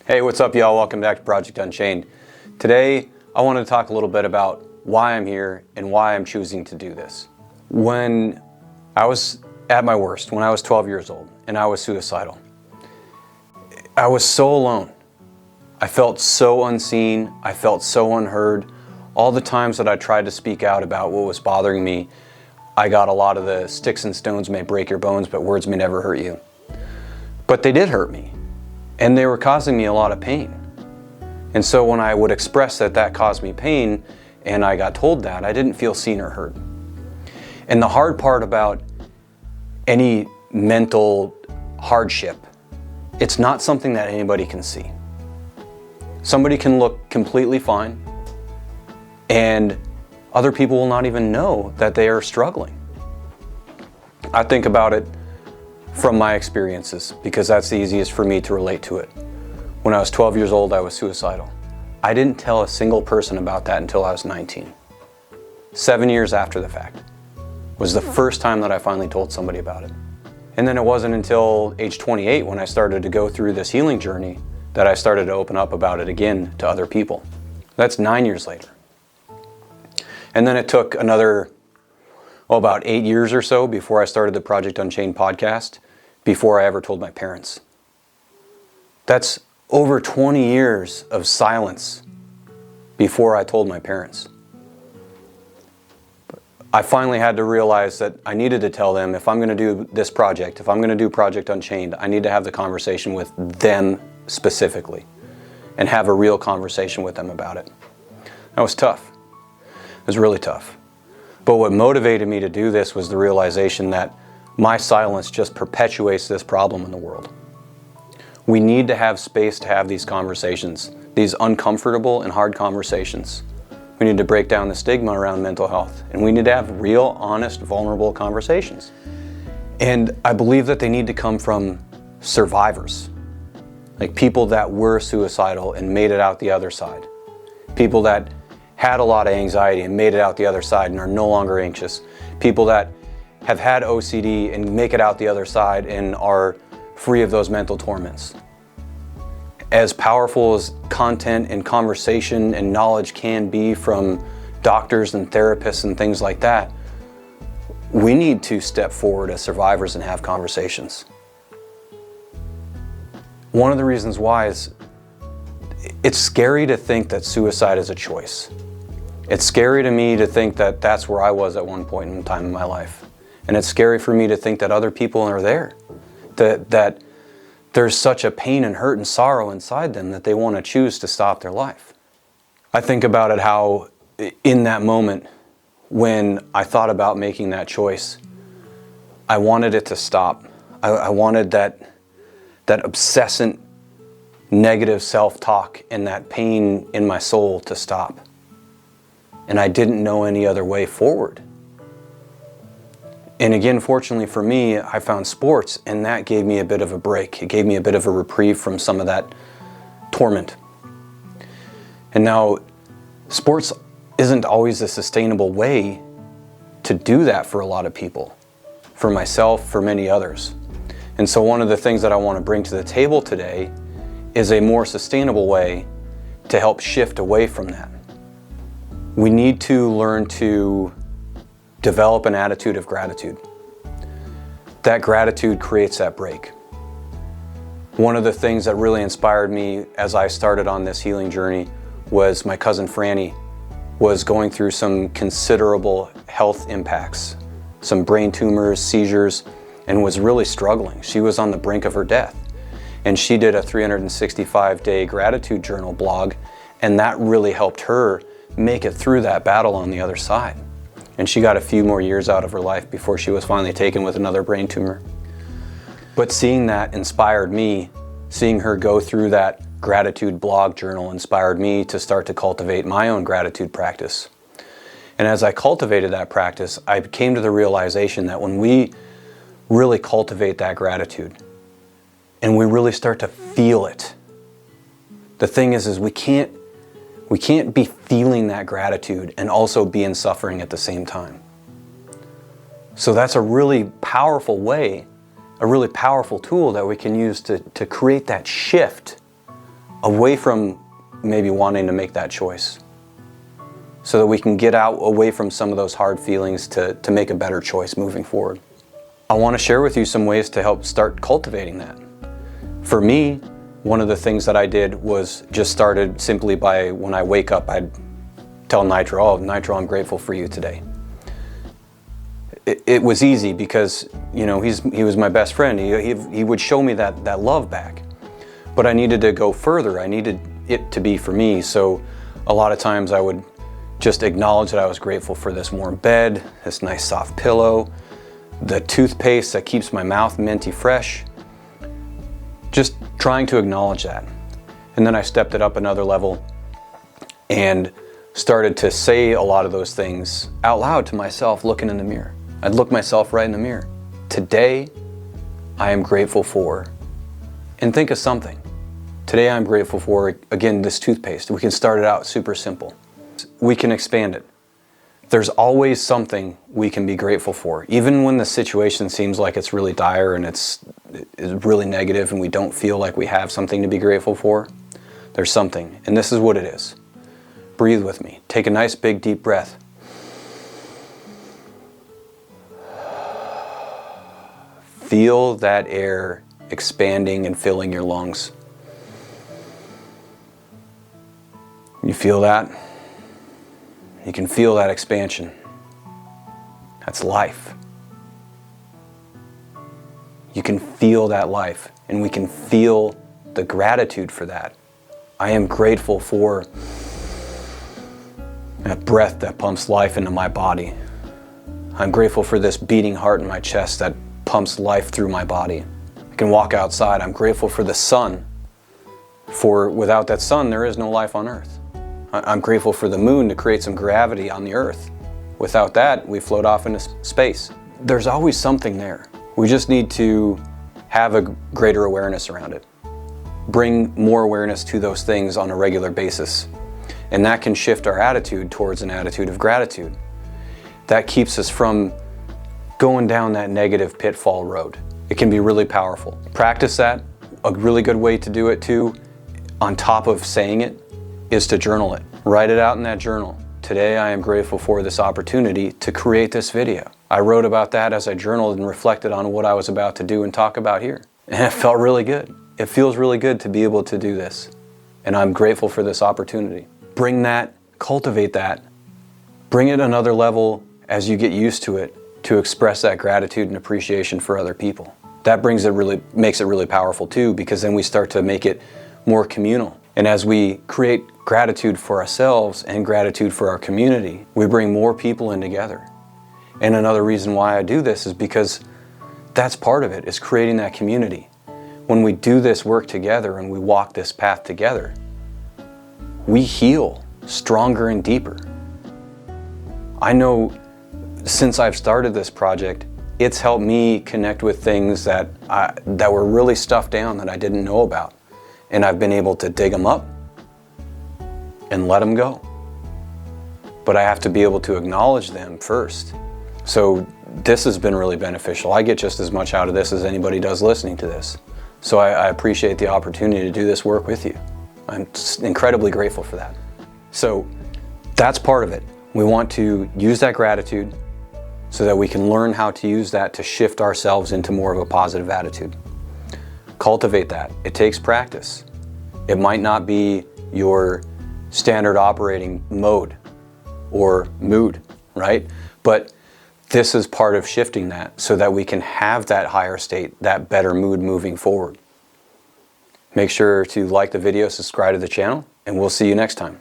Hey, what's up, y'all? Welcome back to Project Unchained. Today, I want to talk a little bit about why I'm here and why I'm choosing to do this. When I was at my worst, when I was 12 years old and I was suicidal, I was so alone. I felt so unseen. I felt so unheard. All the times that I tried to speak out about what was bothering me, I got a lot of the sticks and stones may break your bones, but words may never hurt you. But they did hurt me. And they were causing me a lot of pain. And so when I would express that caused me pain, and I got told that, I didn't feel seen or heard. And the hard part about any mental hardship, it's not something that anybody can see. Somebody can look completely fine, and other people will not even know that they are struggling. I think about it from my experiences, because that's the easiest for me to relate to it. When I was 12 years old, I was suicidal. I didn't tell a single person about that until I was 19. 7 years after the fact was the first time that I finally told somebody about it. And then it wasn't until age 28 when I started to go through this healing journey that I started to open up about it again to other people. That's 9 years later. And then it took another, about 8 years or so before I started the Project Unchained podcast, before I ever told my parents. That's over 20 years of silence before I told my parents. I finally had to realize that I needed to tell them, if I'm going to do this project, if I'm going to do Project Unchained, I need to have the conversation with them specifically and have a real conversation with them about it. That was tough. It was really tough. But what motivated me to do this was the realization that my silence just perpetuates this problem in the world. We need to have space to have these conversations, these uncomfortable and hard conversations. We need to break down the stigma around mental health, and we need to have real, honest, vulnerable conversations. And I believe that they need to come from survivors, like people that were suicidal and made it out the other side, people that had a lot of anxiety and made it out the other side and are no longer anxious, people that have had OCD and make it out the other side and are free of those mental torments. As powerful as content and conversation and knowledge can be from doctors and therapists and things like that, we need to step forward as survivors and have conversations. One of the reasons why is it's scary to think that suicide is a choice. It's scary to me to think that that's where I was at one point in time in my life. And it's scary for me to think that other people are there, that there's such a pain and hurt and sorrow inside them that they want to choose to stop their life. I think about it how in that moment when I thought about making that choice, I wanted it to stop. I wanted that obsessant negative self-talk and that pain in my soul to stop. And I didn't know any other way forward. And again, fortunately for me, I found sports, and that gave me a bit of a break. It gave me a bit of a reprieve from some of that torment. And now, sports isn't always a sustainable way to do that for a lot of people, for myself, for many others. And so one of the things that I want to bring to the table today is a more sustainable way to help shift away from that. We need to learn to develop an attitude of gratitude. That gratitude creates that break. One of the things that really inspired me as I started on this healing journey was my cousin Franny was going through some considerable health impacts, some brain tumors, seizures, and was really struggling. She was on the brink of her death. And she did a 365-day gratitude journal blog, and that really helped her make it through that battle on the other side. And she got a few more years out of her life before she was finally taken with another brain tumor. But seeing that inspired me. Seeing her go through that gratitude blog journal inspired me to start to cultivate my own gratitude practice. And as I cultivated that practice, I came to the realization that when we really cultivate that gratitude and we really start to feel it, the thing is we can't be feeling that gratitude and also be in suffering at the same time. So that's a really powerful way, a really powerful tool that we can use to create that shift away from maybe wanting to make that choice, so that we can get out away from some of those hard feelings to make a better choice moving forward. I want to share with you some ways to help start cultivating that. For me, one of the things that I did was just started simply by, when I wake up, I'd tell Nitro, "Oh, Nitro, I'm grateful for you today." It was easy because, you know, he was my best friend. He would show me that love back. But I needed to go further. I needed it to be for me. So a lot of times I would just acknowledge that I was grateful for this warm bed, this nice soft pillow, the toothpaste that keeps my mouth minty fresh. Just trying to acknowledge that. And then I stepped it up another level and started to say a lot of those things out loud to myself, looking in the mirror. I'd look myself right in the mirror. Today, I am grateful for, and think of something. Today I'm grateful for, again, this toothpaste. We can start it out super simple. We can expand it. There's always something we can be grateful for. Even when the situation seems like it's really dire and it's really negative and we don't feel like we have something to be grateful for, there's something. And this is what it is. Breathe with me. Take a nice big deep breath. Feel that air expanding and filling your lungs. You feel that? You can feel that expansion. That's life. You can feel that life, and we can feel the gratitude for that. I am grateful for that breath that pumps life into my body. I'm grateful for this beating heart in my chest that pumps life through my body. I can walk outside. I'm grateful for the sun. For without that sun, there is no life on earth. I'm grateful for the moon to create some gravity on the earth. Without that, we float off into space. There's always something there. We just need to have a greater awareness around it. Bring more awareness to those things on a regular basis. And that can shift our attitude towards an attitude of gratitude. That keeps us from going down that negative pitfall road. It can be really powerful. Practice that. A really good way to do it too, on top of saying it, is to journal it. Write it out in that journal. Today I am grateful for this opportunity to create this video. I wrote about that as I journaled and reflected on what I was about to do and talk about here. And it felt really good. It feels really good to be able to do this. And I'm grateful for this opportunity. Bring that, cultivate that, bring it another level as you get used to it, to express that gratitude and appreciation for other people. That makes it really powerful too, because then we start to make it more communal. And as we create gratitude for ourselves and gratitude for our community, we bring more people in together. And another reason why I do this is because that's part of it, is creating that community. When we do this work together and we walk this path together, we heal stronger and deeper. I know since I've started this project, it's helped me connect with things that were really stuffed down that I didn't know about. And I've been able to dig them up and let them go. But I have to be able to acknowledge them first. So this has been really beneficial. I get just as much out of this as anybody does listening to this. So I appreciate the opportunity to do this work with you. I'm incredibly grateful for that. So that's part of it. We want to use that gratitude so that we can learn how to use that to shift ourselves into more of a positive attitude. Cultivate that. It takes practice. It might not be your standard operating mode or mood, right? But this is part of shifting that so that we can have that higher state, that better mood moving forward. Make sure to like the video, subscribe to the channel, and we'll see you next time.